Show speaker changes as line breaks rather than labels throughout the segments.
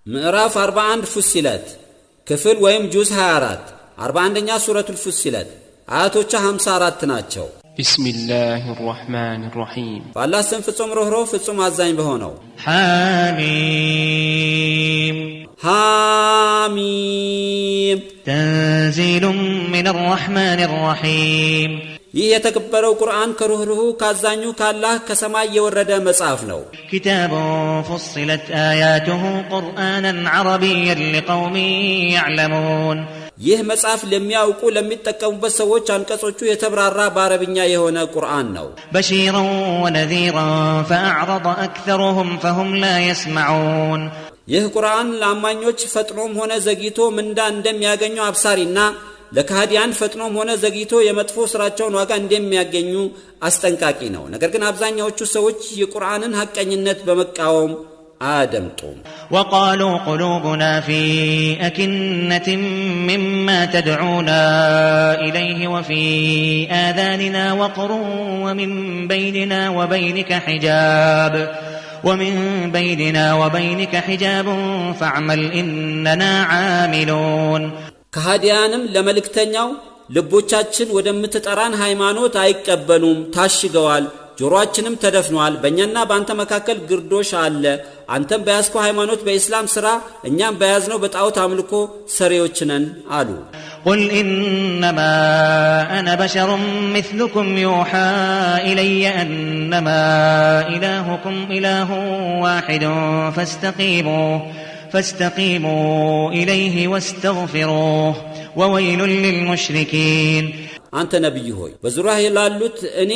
ምዕራፍ 41 ፉሲለት ክፍል ወይም ጁዝ 24 41ኛ ሱረቱል ፉሲለት አያቶች 54 ናቸው።
ቢስሚላሂ الرحمن الرحيم
በአላህ ስም ፍጹም ሩህሩህ ፍጹም አዛኝ በሆነው
حميم
حميم
تنزيل من الرحمن الرحيم
ይህ የተከበረው ቁርአን ከሩህሩህ ካዛኙ ካላህ ከሰማይ የወረደ መጽሐፍ ነው።
كتاب فصلت آياته قرآنا عربيا لقوم يعلمون
ይህ መጽሐፍ ለሚያውቁ ለሚጠቀሙበት ሰዎች አንቀጾቹ የተብራራ በአረብኛ የሆነ ቁርአን ነው።
بشيرا ونذيرا فأعرض أكثرهم فهم لا يسمعون
ይህ ቁርአን ለአማኞች ፈጥኖም ሆነ ዘግይቶ ምንዳ እንደሚያገኙ አብሳሪና ለካህዲያን ፈጥኖም ሆነ ዘግይቶ የመጥፎ ስራቸውን ዋጋ እንደሚያገኙ አስጠንቃቂ ነው። ነገር ግን አብዛኛዎቹ ሰዎች የቁርአንን ሐቀኝነት በመቃወም አያደምጡም።
وقالوا قلوبنا في أكنة مما تدعونا إليه وفي آذاننا وقر ومن بيننا وبينك حجاب فاعمل إننا عاملون
ከሃዲያንም ለመልእክተኛው ልቦቻችን ወደምትጠራን ሃይማኖት አይቀበሉም፣ ታሽገዋል፣ ጆሮአችንም ተደፍኗል፣ በእኛና በአንተ መካከል ግርዶሽ አለ። አንተም በያዝከው ሃይማኖት በእስላም ሥራ እኛም በያዝነው በጣዖት አምልኮ ሰሪዎች ነን አሉ።
قل إنما أنا بشر مثلكم يوحى إلي أنما إلهكم إله واحد فاستقيموا إليه واستغفروه وويل للمشركين አንተ ነብይ ሆይ በዙሪያህ ያሉት እኔ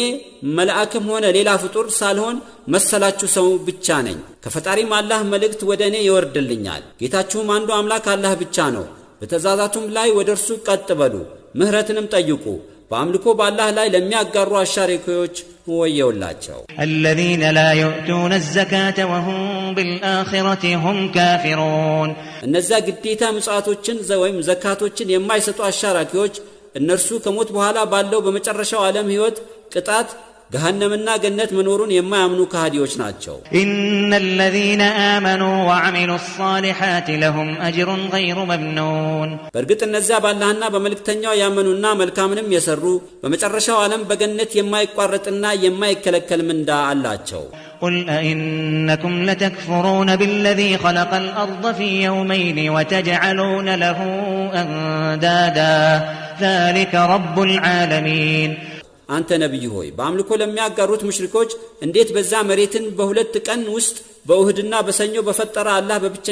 መልአክም ሆነ ሌላ ፍጡር ሳልሆን መሰላችሁ ሰው ብቻ ነኝ። ከፈጣሪም አላህ መልእክት ወደ እኔ ይወርድልኛል። ጌታችሁም አንዱ አምላክ አላህ ብቻ ነው። በተዛዛቱም ላይ ወደ እርሱ ቀጥ በሉ፣ ምህረትንም ጠይቁ። በአምልኮ በአላህ ላይ ለሚያጋሩ አሻሪኮች ወየውላቸው። الذين لا يؤتون الزكاة وهم بالآخرة هم كافرون
እነዛ ግዴታ ምጽዋቶችን ወይም ዘካቶችን የማይሰጡ አሻራኪዎች እነርሱ ከሞት በኋላ ባለው በመጨረሻው ዓለም ህይወት ቅጣት ገሃነምና ገነት መኖሩን የማያምኑ ከሃዲዎች ናቸው።
إن الذين آمنوا وعملوا الصالحات لهم أجر غير ممنون
በእርግጥ እነዚያ በአላህና በመልእክተኛው ያመኑና መልካምንም የሰሩ በመጨረሻው ዓለም በገነት የማይቋረጥና የማይከለከል ምንዳ አላቸው።
قل أئنكم لتكفرون بالذي خلق الأرض في يومين وتجعلون له أندادا ذلك رب العالمين
አንተ ነብይ ሆይ በአምልኮ ለሚያጋሩት ሙሽሪኮች እንዴት በዛ መሬትን በሁለት ቀን ውስጥ በኡህድና በሰኞ በፈጠረ አላህ በብቸኛ